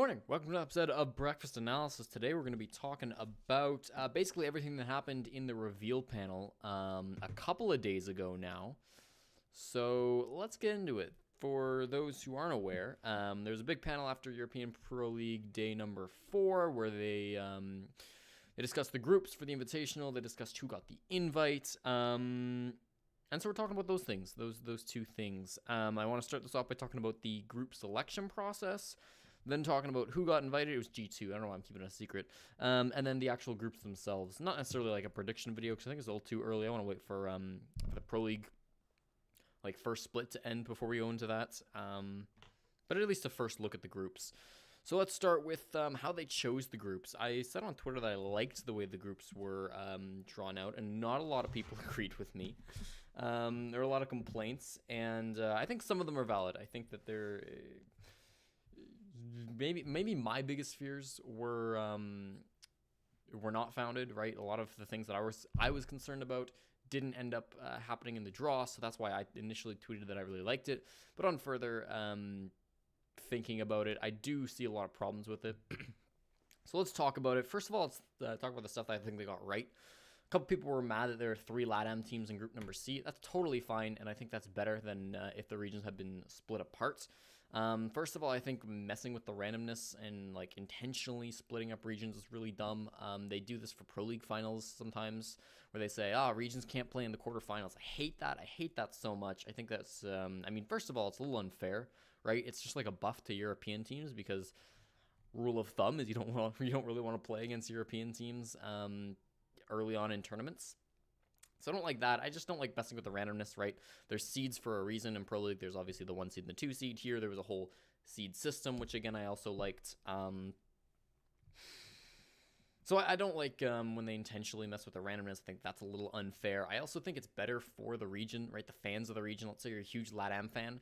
Morning. Welcome to an episode of Breakfast Analysis. Today we're going to be talking about basically everything that happened in the reveal panel a couple of days ago now. So let's get into it. For those who aren't aware, there's a big panel after European Pro League day number 4 where they discussed the groups for the Invitational. They discussed who got the invite. And so we're talking about those things, those two things. I want to start this off by talking about the group selection process. Then talking about who got invited. It was G2. I don't know why I'm keeping it a secret. And then the actual groups themselves. Not necessarily like a prediction video because I think it's a little too early. I want to wait for the Pro League first split to end before we go into that. But at least a first look at the groups. So let's start with how they chose the groups. I said on Twitter that I liked the way the groups were drawn out, and not a lot of people agreed with me. There were a lot of complaints, and I think some of them are valid. I think that they're... Maybe my biggest fears were not founded, right? A lot of the things that I was concerned about didn't end up happening in the draw, so that's why I initially tweeted that I really liked it. But on further thinking about it, I do see a lot of problems with it. So let's talk about it. First of all, let's talk about the stuff that I think they got right. A couple people were mad that there are 3 LATAM teams in group number C. That's totally fine, and I think that's better than if the regions had been split apart. First of all, I think messing with the randomness and intentionally splitting up regions is really dumb. They do this for Pro League finals sometimes, where they say, regions can't play in the quarterfinals. I hate that. I hate that so much. I think that's, first of all, it's a little unfair, right? It's just like a buff to European teams because rule of thumb is you don't really want to play against European teams early on in tournaments. So I don't like that. I just don't like messing with the randomness, right? There's seeds for a reason in Pro League. There's obviously the 1 seed and the 2 seed. Here there was a whole seed system, which again I also liked. So I don't like when they intentionally mess with the randomness. I think that's a little unfair. I also think it's better for the region, right? The fans of the region. Let's say you're a huge LATAM fan.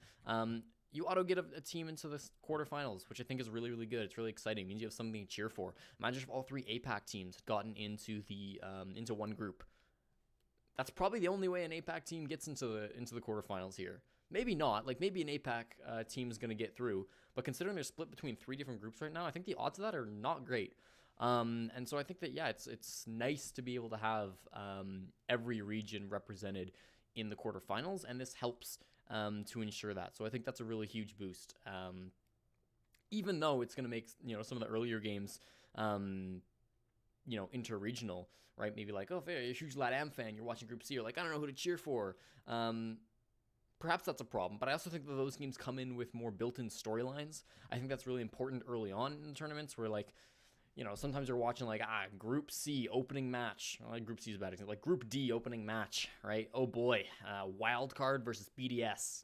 You auto get a team into the quarterfinals, which I think is really, really good. It's really exciting. It means you have something to cheer for. Imagine if all 3 APAC teams had gotten into the into one group. That's probably the only way an APAC team gets into the quarterfinals here. Maybe not. Maybe an APAC team is going to get through. But considering they're split between 3 different groups right now, I think the odds of that are not great. And so I think that, it's nice to be able to have every region represented in the quarterfinals, and this helps to ensure that. So I think that's a really huge boost. Even though it's going to make some of the earlier games interregional, right? Maybe if you're a huge LATAM fan, you're watching Group C, you're I don't know who to cheer for. Perhaps that's a problem, but I also think that those games come in with more built-in storylines. I think that's really important early on in the tournaments where sometimes you're watching Group C opening match. Group C is a bad example. Group D opening match, right? Oh boy, Wildcard versus BDS.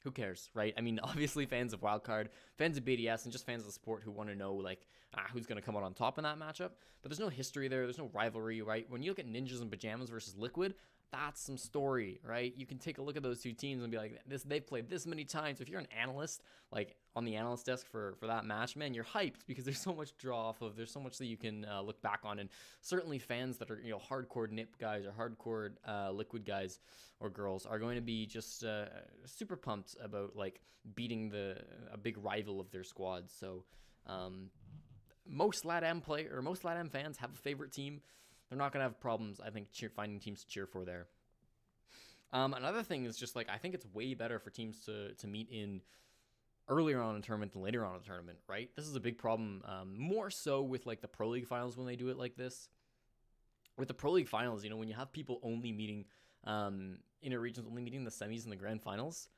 Who cares, right? Obviously fans of Wildcard, fans of BDS, and just fans of the sport who want to know, who's going to come out on top in that matchup. But there's no history there. There's no rivalry, right? When you look at Ninjas and Pajamas versus Liquid, that's some story, right? You can take a look at those 2 teams and be like, they've played this many times. So if you're an analyst, on the analyst desk for that match, man, you're hyped because there's so much draw off of. There's so much that you can look back on. And certainly fans that are, hardcore NIP guys or hardcore Liquid guys or girls are going to be just super pumped about beating a big rival of their squad. So most LATAM fans have a favorite team. They're not going to have problems, I think, finding teams to cheer for there. Another thing is just I think it's way better for teams to meet in earlier on in the tournament than later on in the tournament, right? This is a big problem, more so with the Pro League finals when they do it like this. With the Pro League finals, when you have people only meeting, inner regions only meeting the semis and the grand finals,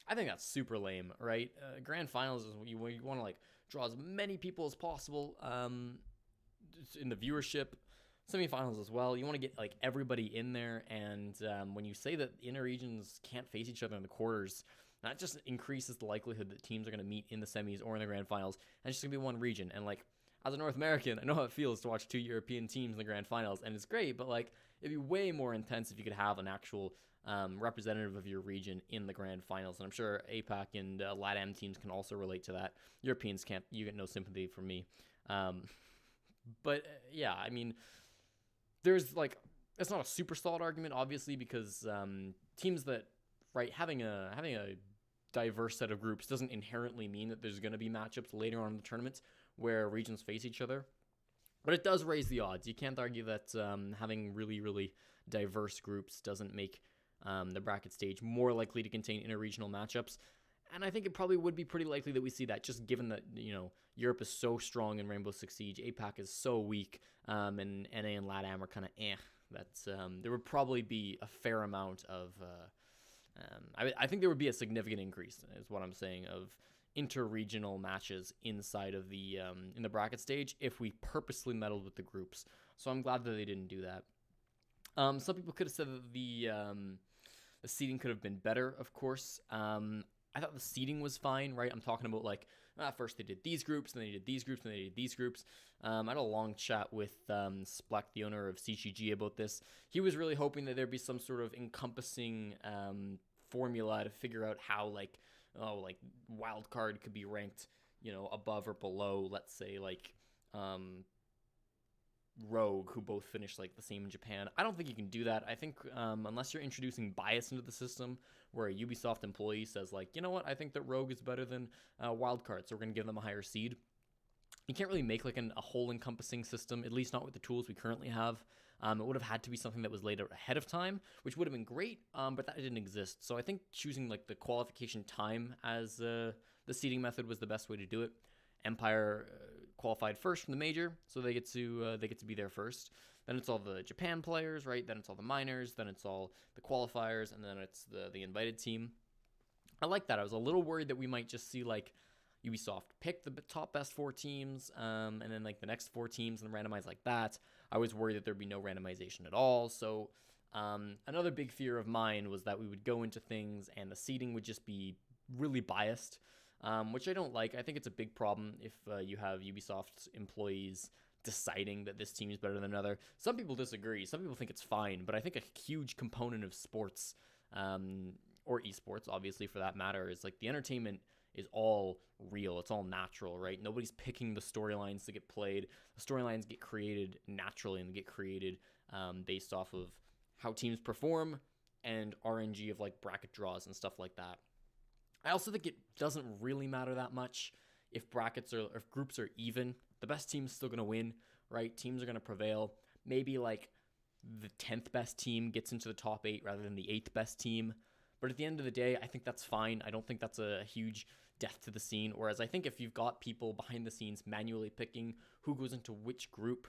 I think that's super lame, right? Grand finals is you want to draw as many people as possible in the viewership. Semifinals as well. You want to get everybody in there, and when you say that inner regions can't face each other in the quarters, that just increases the likelihood that teams are going to meet in the semis or in the grand finals, and it's just going to be one region. And as a North American, I know how it feels to watch 2 European teams in the grand finals, and it's great, but it'd be way more intense if you could have an actual representative of your region in the grand finals. And I'm sure APAC and LATAM teams can also relate to that. Europeans can't. You get no sympathy from me. But there's it's not a super solid argument, obviously, because teams that, right, having a diverse set of groups doesn't inherently mean that there's going to be matchups later on in the tournament where regions face each other. But it does raise the odds. You can't argue that having really, really diverse groups doesn't make the bracket stage more likely to contain interregional matchups. And I think it probably would be pretty likely that we see that, just given that, Europe is so strong in Rainbow Six Siege, APAC is so weak, and NA and LATAM are kind of That's there would probably be a fair amount of. I think there would be a significant increase, is what I'm saying, of interregional matches inside of the in the bracket stage if we purposely meddled with the groups. So I'm glad that they didn't do that. Some people could have said that the seeding could have been better, of course. I thought the seeding was fine, right? I'm talking about first they did these groups, then they did these groups, then they did these groups. I had a long chat with Splek, the owner of CGG, about this. He was really hoping that there'd be some sort of encompassing formula to figure out how wildcard could be ranked, above or below, let's say Rogue, who both finished the same in Japan. I don't think you can do that. I think unless you're introducing bias into the system, where a Ubisoft employee says you know what, I think that Rogue is better than Wildcard, so we're going to give them a higher seed. You can't really make a whole encompassing system, at least not with the tools we currently have. It would have had to be something that was laid out ahead of time, which would have been great, but that didn't exist. So I think choosing the qualification time as the seeding method was the best way to do it. Empire qualified first from the major, so they get to be there first. Then it's all the Japan players, right? Then it's all the minors. Then it's all the qualifiers, and then it's the invited team. I like that. I was a little worried that we might just see Ubisoft pick the top best 4 teams, and then the next 4 teams and randomize like that. I was worried that there'd be no randomization at all. So another big fear of mine was that we would go into things and the seeding would just be really biased. Which I don't like. I think it's a big problem if you have Ubisoft's employees deciding that this team is better than another. Some people disagree. Some people think it's fine, but I think a huge component of sports, or esports, obviously, for that matter, is the entertainment is all real. It's all natural, right? Nobody's picking the storylines to get played. The storylines get created naturally and get created based off of how teams perform and RNG of bracket draws and stuff like that. I also think it doesn't really matter that much if if groups are even. The best team's still going to win, right? Teams are going to prevail. Maybe the 10th best team gets into the top 8 rather than the 8th best team. But at the end of the day, I think that's fine. I don't think that's a huge death to the scene. Whereas I think if you've got people behind the scenes manually picking who goes into which group,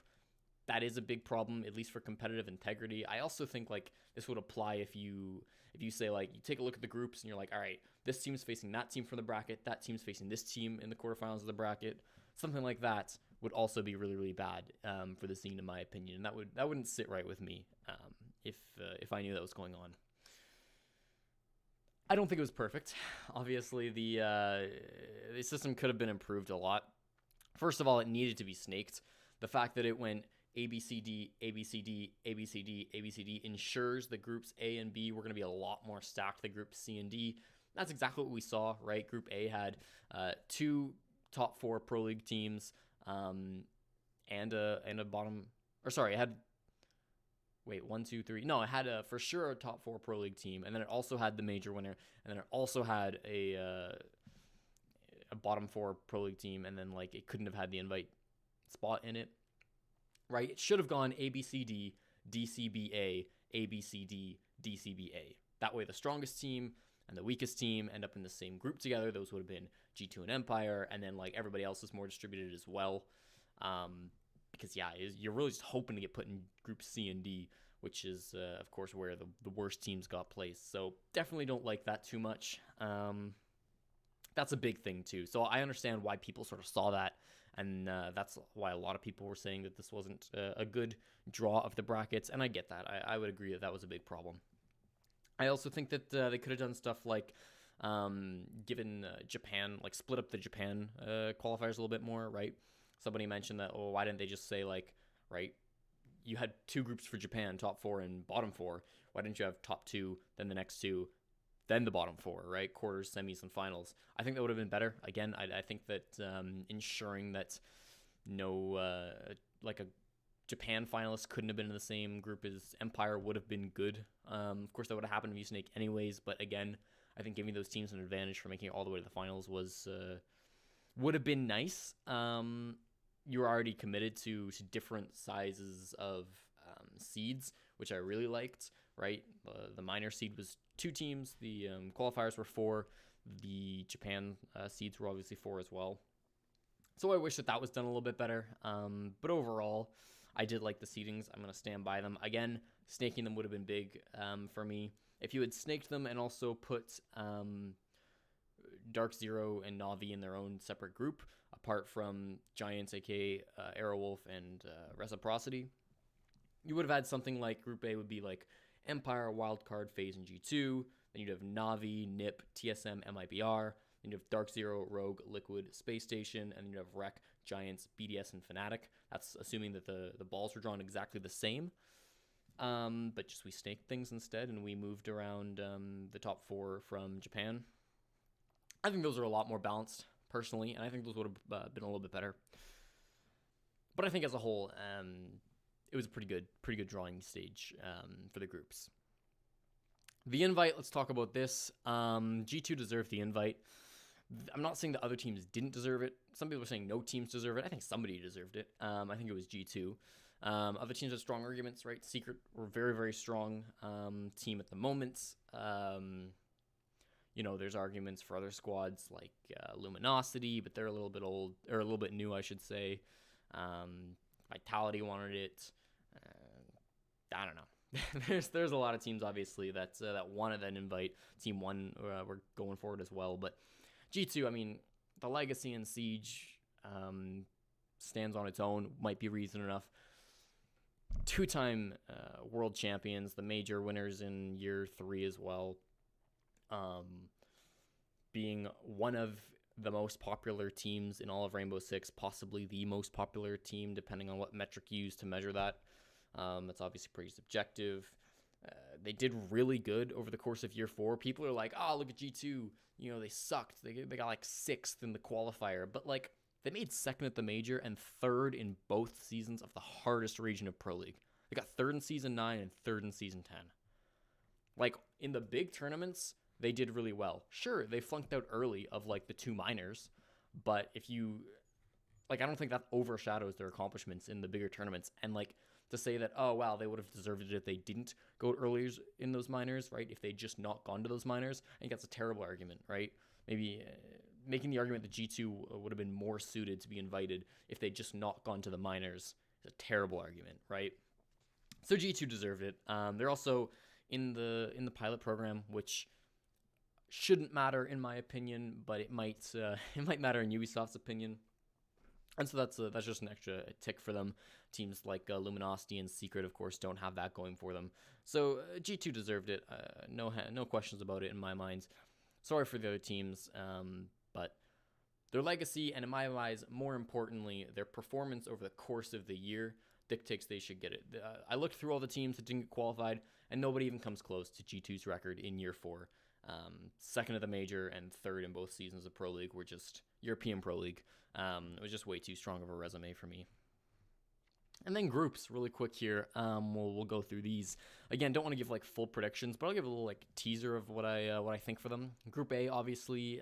that is a big problem, at least for competitive integrity. I also think this would apply if you say you take a look at the groups and you're all right, this team's facing that team from the bracket, that team's facing this team in the quarterfinals of the bracket. Something like that would also be really, really bad for the scene, in my opinion. And that wouldn't sit right with me if I knew that was going on. I don't think it was perfect. Obviously, the system could have been improved a lot. First of all, it needed to be snaked. The fact that it went ABCD, ABCD, ABCD, ABCD ensures that groups A and B were going to be a lot more stacked than groups C and D. That's exactly what we saw, right? Group A had 2 top 4 Pro League teams and a bottom... Or sorry, it had... Wait, 1, 2, 3... No, it had for sure a top 4 Pro League team, and then it also had the major winner, and then it also had a bottom 4 Pro League team, and then it couldn't have had the invite spot in it. Right? It should have gone ABCD, DCBA, ABCD, DCBA. That way the strongest team and the weakest team end up in the same group together. Those would have been G2 and Empire, and then everybody else is more distributed as well. Because you're really just hoping to get put in group C and D, which is of course where the worst teams got placed. So definitely don't like that too much. That's a big thing too. So I understand why people sort of saw that. And that's why a lot of people were saying that this wasn't a good draw of the brackets. And I get that. I would agree that was a big problem. I also think that they could have done stuff given Japan, split up the Japan qualifiers a little bit more, right? Somebody mentioned that, why didn't they just say, right, you had 2 groups for Japan, top 4 and bottom 4. Why didn't you have top 2, then the next 2, then the bottom 4, right? Quarters, semis, and finals. I think that would have been better. Again, I think that ensuring that no, a Japan finalist couldn't have been in the same group as Empire would have been good. Of course, that would have happened if you snake anyways, but again, I think giving those teams an advantage for making it all the way to the finals would have been nice. You were already committed to different sizes of seeds, which I really liked, right? The minor seed was 2 teams. The qualifiers were 4. The Japan seeds were obviously 4 as well. So I wish that was done a little bit better. But overall, I did like the seedings. I'm going to stand by them. Again, snaking them would have been big for me. If you had snaked them and also put Dark Zero and Na'Vi in their own separate group, apart from Giants, aka Aerowolf, and Reciprocity, you would have had something like Group A would be like Empire, Wildcard, FaZe, and G2. Then you'd have Na'Vi, NiP, TSM, MIBR. Then you have Dark Zero, Rogue, Liquid, Space Station, and then you have Rec, Giants, BDS, and Fnatic. That's assuming that the balls were drawn exactly the same. But just we snaked things instead, and we moved around the top 4 from Japan. I think those are a lot more balanced, personally, and I think those would have been a little bit better. But I think as a whole, it was a pretty good drawing stage for the groups. The invite, let's talk about this. G2 deserved the invite. I'm not saying the other teams didn't deserve it. Some people are saying no teams deserve it. I think somebody deserved it. I think it was G2. Other teams had strong arguments, right? Secret were very, very strong team at the moment. There's arguments for other squads like Luminosity, but they're a little bit old, or a little bit new, I should say. Vitality wanted it. I don't know. there's a lot of teams, obviously, that wanted that invite. Team 1 were going forward as well. But G2, I mean, the legacy in Siege stands on its own, might be reason enough. 2-time world champions, the major winners in year 3 as well. Being one of the most popular teams in all of Rainbow Six, possibly the most popular team, depending on what metric you use to measure that. That's obviously pretty subjective. They did really good over the course of year 4. People are like, oh, look at G2. They sucked. They got like 6th in the qualifier. But like, they made 2nd at the major and 3rd in both seasons of the hardest region of Pro League. They got 3rd in Season 9 and 3rd in Season 10. Like, in the big tournaments, they did really well. Sure, they flunked out early of like the 2 minors, but if you like, I don't think that overshadows their accomplishments in the bigger tournaments. And like, to say that, oh wow, they would have deserved it if they didn't go earlier in those minors, right? If they just not gone to those minors, I think that's a terrible argument, right? Maybe making the argument that G2 would have been more suited to be invited if they just not gone to the minors is a terrible argument, right? So G2 deserved it. They're also in the pilot program, which shouldn't matter in my opinion, but it might matter in Ubisoft's opinion. And so that's just an extra tick for them. Teams like Luminosity and Secret, of course, don't have that going for them. So G2 deserved it. No questions about it in my mind. Sorry for the other teams, but their legacy, and in my eyes, more importantly, their performance over the course of the year dictates they should get it. I looked through all the teams that didn't get qualified, and nobody even comes close to G2's record in year 4. 2nd at the major and 3rd in both seasons of Pro League were just European Pro League. It was just way too strong of a resume for me. And then groups, really quick here. We'll go through these. Again, don't want to give like full predictions, but I'll give a little like teaser of what I think for them. Group A, obviously,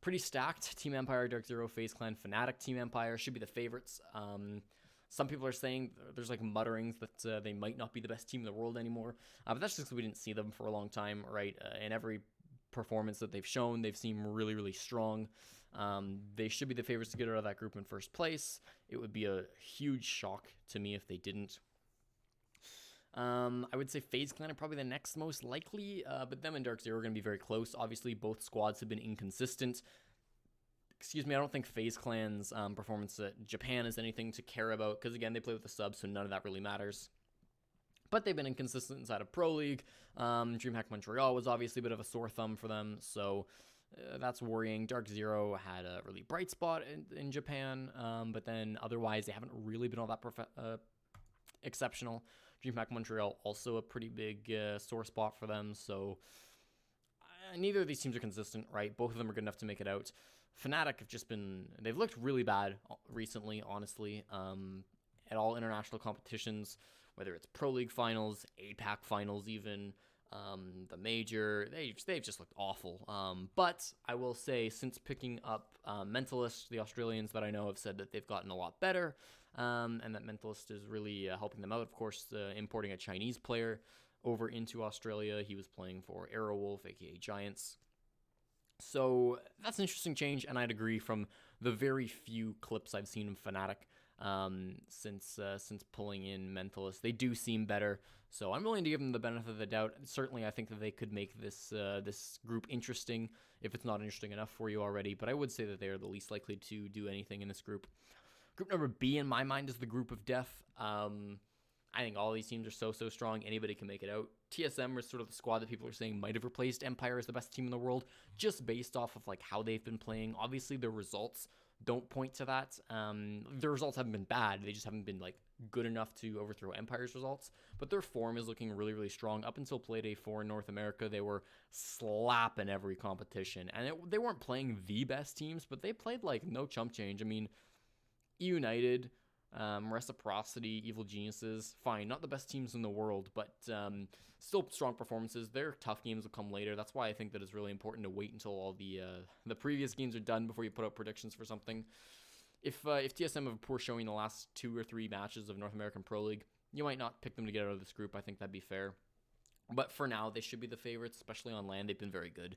pretty stacked. Team Empire, Dark Zero, FaZe Clan, Fnatic. Team Empire should be the favorites. Some people are saying there's like mutterings that they might not be the best team in the world anymore. But that's just because we didn't see them for a long time, right? In every performance that they've shown, they've seemed really, really strong. They should be the favorites to get out of that group in first place. It would be a huge shock to me if they didn't. I would say FaZe Clan are probably the next most likely, but them and Dark Zero are going to be very close. Obviously, both squads have been inconsistent. I don't think FaZe Clan's performance at Japan is anything to care about, because again, they play with the subs, so none of that really matters. But they've been inconsistent inside of Pro League. DreamHack Montreal was obviously a bit of a sore thumb for them, so that's worrying. Dark Zero had a really bright spot in Japan, but then otherwise they haven't really been all that exceptional. DreamHack Montreal also a pretty big sore spot for them, so neither of these teams are consistent, right? Both of them are good enough to make it out. Fnatic have just been, they've looked really bad recently, honestly, at all international competitions, whether it's Pro League finals, APAC finals even. The major, they've just looked awful. But I will say, since picking up Mentalist, the Australians that I know have said that they've gotten a lot better, and that Mentalist is really helping them out. Of course, importing a Chinese player over into Australia. He was playing for Aerowolf, aka Giants. So that's an interesting change, and I'd agree from the very few clips I've seen of Fnatic since pulling in Mentalist. They do seem better, so I'm willing to give them the benefit of the doubt. Certainly, I think that they could make this group interesting if it's not interesting enough for you already, but I would say that they are the least likely to do anything in this group. Group number B, in my mind, is the group of death. I think all these teams are so strong. Anybody can make it out. TSM is sort of the squad that people are saying might have replaced Empire as the best team in the world, just based off of like how they've been playing. Obviously, their results don't point to that. Their results haven't been bad. They just haven't been like good enough to overthrow Empire's results. But their form is looking really, really strong. Up until Playday 4 in North America, they were slapping every competition. And they weren't playing the best teams, but they played like no chump change. I mean, United, Reciprocity, Evil Geniuses, fine, not the best teams in the world, but still strong performances. Their tough games will come later. That's why I think that it's really important to wait until all the previous games are done before you put out predictions for something. If TSM have a poor showing the last 2 or 3 matches of North American Pro League, you might not pick them to get out of this group. I think that'd be fair. But for now, they should be the favorites, especially on land. They've been very good.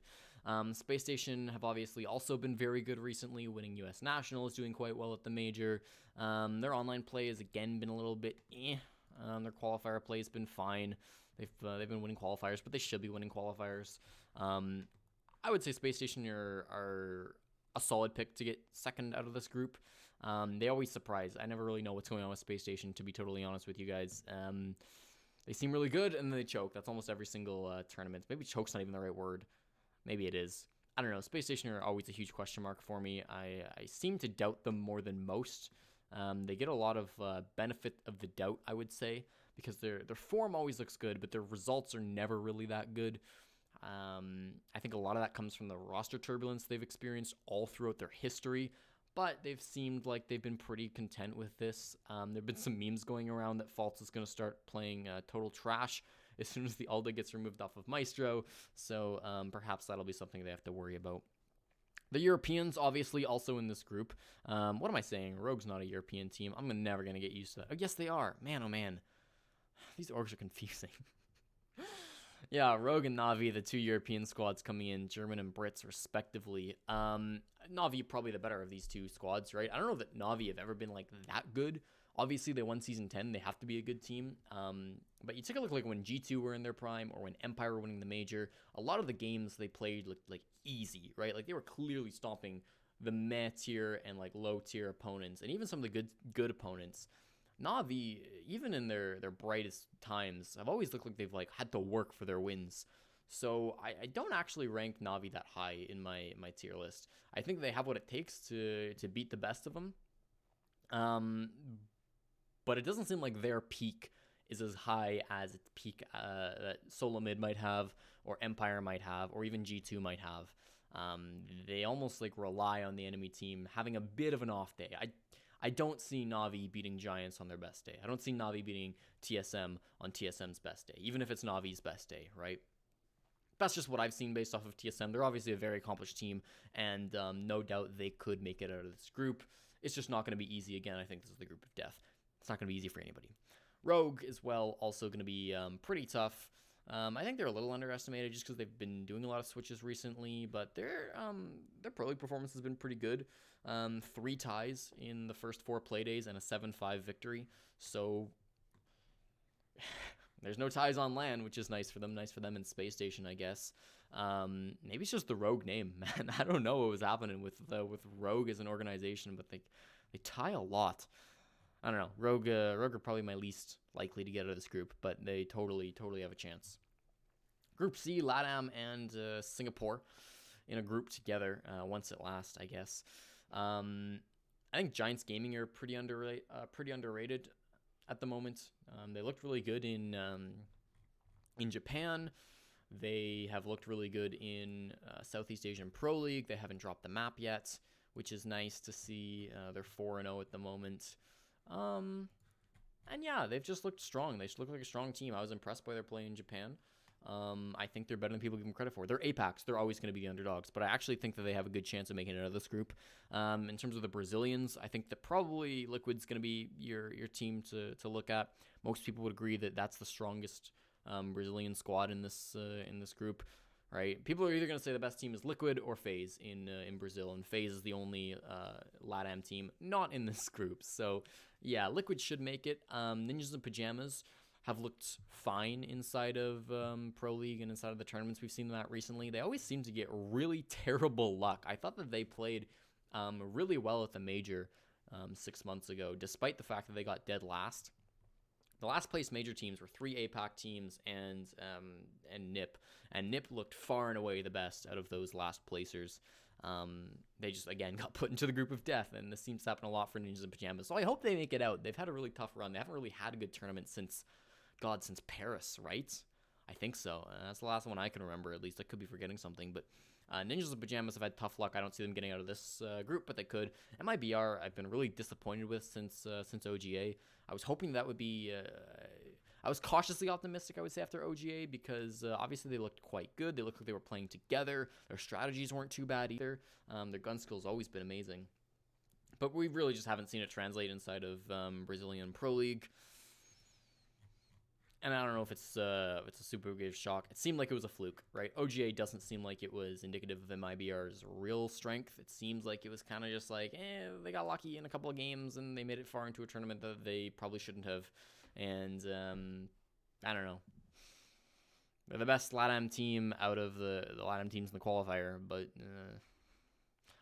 Space Station have obviously also been very good recently, winning U.S. Nationals, doing quite well at the major. Their online play has, again, been a little bit their qualifier play has been fine. They've been winning qualifiers, but they should be winning qualifiers. I would say Space Station are a solid pick to get second out of this group. They always surprise. I never really know what's going on with Space Station, to be totally honest with you guys. They seem really good, and then they choke. That's almost every single tournament. Maybe choke's not even the right word. Maybe it is. I don't know. Space Station are always a huge question mark for me. I seem to doubt them more than most. They get a lot of benefit of the doubt, I would say, because their form always looks good, but their results are never really that good. I think a lot of that comes from the roster turbulence they've experienced all throughout their history. But they've seemed like they've been pretty content with this. There have been some memes going around that False is going to start playing total trash as soon as the Alda gets removed off of Maestro. So perhaps that'll be something they have to worry about. The Europeans, obviously, also in this group. What am I saying? Rogue's not a European team. I'm never going to get used to that. Oh, yes, they are. Man, oh man. These orgs are confusing. Yeah, Rogue and Na'Vi, the 2 European squads coming in, German and Brits, respectively. Na'Vi probably the better of these 2 squads, right? I don't know that Na'Vi have ever been, like, that good. Obviously, they won Season 10. They have to be a good team. But you take a look like when G2 were in their prime or when Empire were winning the major, a lot of the games they played looked, like, easy, right? Like, they were clearly stomping the meh tier and, like, low tier opponents, and even some of the good opponents. Na'Vi, even in their brightest times, have always looked like they've like had to work for their wins. So I don't actually rank Na'Vi that high in my tier list. I think they have what it takes to beat the best of them. But it doesn't seem like their peak is as high as its peak that Solo Mid might have, or Empire might have, or even G2 might have. They almost like rely on the enemy team having a bit of an off day. I don't see Na'Vi beating Giants on their best day. I don't see Na'Vi beating TSM on TSM's best day, even if it's Navi's best day, right? That's just what I've seen based off of TSM. They're obviously a very accomplished team, and no doubt they could make it out of this group. It's just not going to be easy. Again, I think this is the group of death. It's not going to be easy for anybody. Rogue as well, also going to be pretty tough. I think they're a little underestimated just because they've been doing a lot of switches recently, but their Pro League performance has been pretty good. 3 ties in the first 4 playdays and a 7-5 victory. So there's no ties on land, which is nice for them. Nice for them in Space Station, I guess. Maybe it's just the Rogue name, man. I don't know what was happening with Rogue as an organization, but they tie a lot. I don't know. Rogue are probably my least likely to get out of this group, but they totally have a chance. Group C, LATAM and Singapore in a group together once at last, I guess. I think Giants Gaming are pretty underrated at the moment. They looked really good in Japan. They have looked really good in Southeast Asian Pro League. They haven't dropped the map yet, which is nice to see. They're 4-0 at the moment. And yeah, they've just looked strong. They just look like a strong team. I was impressed by their play in Japan. I think they're better than people give them credit for. They're Apex. They're always going to be the underdogs, but I actually think that they have a good chance of making it out of this group. In terms of the Brazilians, I think that probably Liquid's going to be your team to look at. Most people would agree that that's the strongest Brazilian squad in this group. Right, people are either going to say the best team is Liquid or FaZe in Brazil, and FaZe is the only LATAM team not in this group. So yeah, Liquid should make it. Ninjas in Pajamas have looked fine inside of Pro League and inside of the tournaments we've seen them at recently. They always seem to get really terrible luck. I thought that they played really well at the major 6 months ago, despite the fact that they got dead last. The last place major teams were 3 APAC teams and NIP. And NIP looked far and away the best out of those last placers. They just, again, got put into the group of death, and this seems to happen a lot for Ninjas in Pajamas. So I hope they make it out. They've had a really tough run. They haven't really had a good tournament since Paris, right? I think so. That's the last one I can remember, at least. I could be forgetting something, but Ninjas in Pajamas have had tough luck. I don't see them getting out of this group, but they could. MIBR, I've been really disappointed with since OGA. I was hoping that would be... I was cautiously optimistic, I would say, after OGA, because obviously they looked quite good. They looked like they were playing together. Their strategies weren't too bad either. Their gun skills always been amazing. But we really just haven't seen it translate inside of Brazilian Pro League. And I don't know if it's a super big shock. It seemed like it was a fluke, right? OGA doesn't seem like it was indicative of MIBR's real strength. It seems like it was kind of just like, they got lucky in a couple of games and they made it far into a tournament that they probably shouldn't have. And I don't know. They're the best LATAM team out of the LATAM teams in the qualifier, but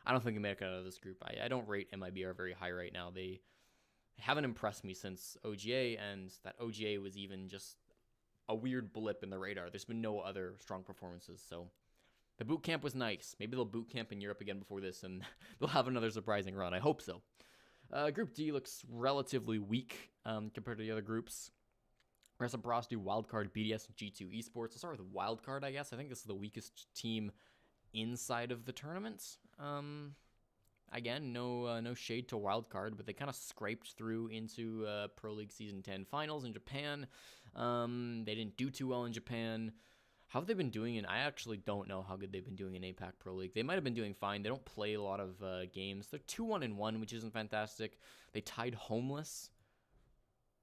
I don't think they make it out of this group. I don't rate MIBR very high right now. They haven't impressed me since OGA, and that OGA was even just a weird blip in the radar. There's been no other strong performances, so the boot camp was nice. Maybe they'll boot camp in Europe again before this, and they'll have another surprising run. I hope so. Group D looks relatively weak compared to the other groups. Reciprocity, Wildcard, BDS, and G2 Esports. I'll start with Wildcard, I guess. I think this is the weakest team inside of the tournament. Again, no shade to Wildcard, but they kind of scraped through into Pro League Season 10 finals in Japan. They didn't do too well in Japan. How have they been doing? I actually don't know how good they've been doing in APAC Pro League. They might have been doing fine. They don't play a lot of games. They're 2-1-1, which isn't fantastic. They tied Homeless,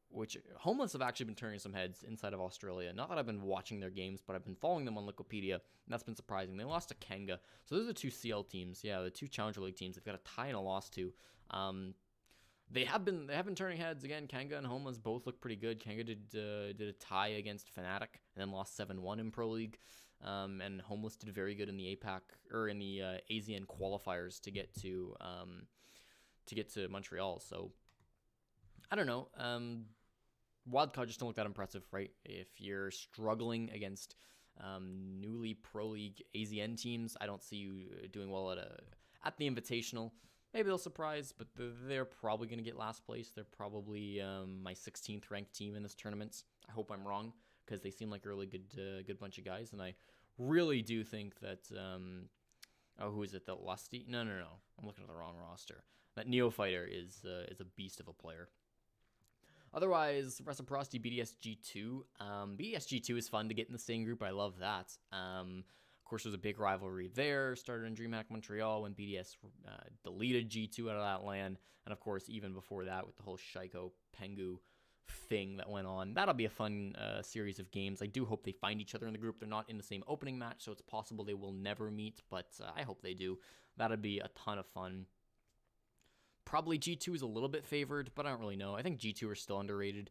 which Homeless have actually been turning some heads inside of Australia. Not that I've been watching their games, but I've been following them on Wikipedia, and that's been surprising. They lost to Kanga. So those are the 2 CL teams. Yeah, the 2 Challenger League teams they've got a tie and a loss to. They have been turning heads again. Kanga and Homeless both look pretty good. Kanga did a tie against Fnatic and then lost 7-1 in Pro League. And Homeless did very good in the APAC or in the ASEAN qualifiers to get to Montreal. So I don't know. Wildcard just don't look that impressive, right? If you're struggling against newly Pro League ASEAN teams, I don't see you doing well at the Invitational. Maybe they'll surprise, but they're probably going to get last place. They're probably my 16th ranked team in this tournament. I hope I'm wrong, because they seem like a really good bunch of guys, and I really do think that who is it? The Lusty? No. I'm looking at the wrong roster. That Neophyter is a beast of a player. Otherwise, Reciprocity, BDS G2. BDS G2 is fun to get in the same group. I love that. Of course, there's a big rivalry there. Started in DreamHack Montreal when BDS deleted G2 out of that LAN. And of course, even before that with the whole Shaiko Pengu thing that went on. That'll be a fun series of games. I do hope they find each other in the group. They're not in the same opening match, so it's possible they will never meet, but I hope they do. That'd be a ton of fun. Probably G2 is a little bit favored, but I don't really know. I think G2 are still underrated.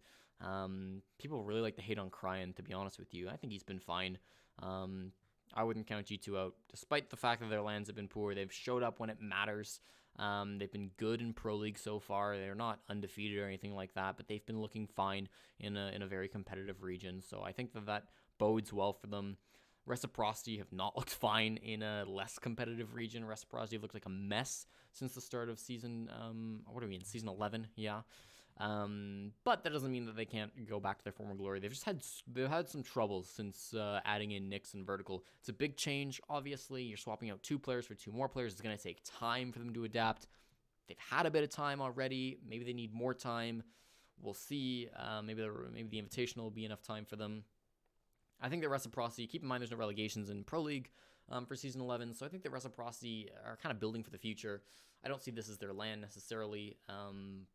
People really like to hate on Cryan, to be honest with you. I think he's been fine. I wouldn't count G2 out, despite the fact that their lands have been poor. They've showed up when it matters. They've been good in Pro League so far. They're not undefeated or anything like that, but they've been looking fine in a very competitive region. So I think that bodes well for them. Reciprocity have not looked fine in a less competitive region. Reciprocity have looked like a mess since the start of season, season 11, yeah. But that doesn't mean that they can't go back to their former glory. They've had some troubles since adding in Nyx and Vertical. It's a big change, obviously. You're swapping out 2 players for 2 more players. It's going to take time for them to adapt. They've had a bit of time already. Maybe they need more time. We'll see. Maybe the Invitational will be enough time for them. I think that reciprocity, keep in mind there's no relegations in Pro League for Season 11, so I think that reciprocity are kind of building for the future. I don't see this as their land necessarily,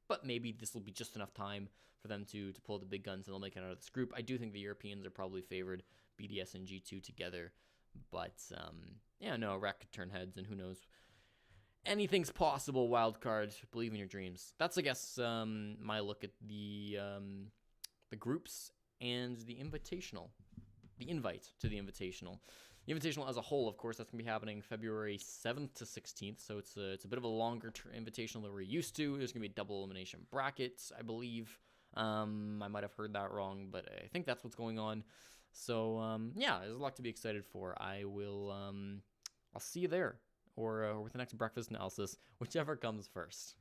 but maybe this will be just enough time for them to pull the big guns and they'll make it out of this group. I do think the Europeans are probably favored, BDS and G2 together, but yeah, no, Rec could turn heads, and who knows. Anything's possible, wildcard. Believe in your dreams. That's, I guess, my look at the groups and the invitational. The invite to the invitational. The invitational as a whole, of course, that's going to be happening February 7th to 16th, so it's a bit of a longer invitational than we're used to. There's going to be a double elimination bracket, I believe. I might have heard that wrong, but I think that's what's going on. So, yeah, there's a lot to be excited for. I'll see you there, or with the next breakfast analysis, whichever comes first.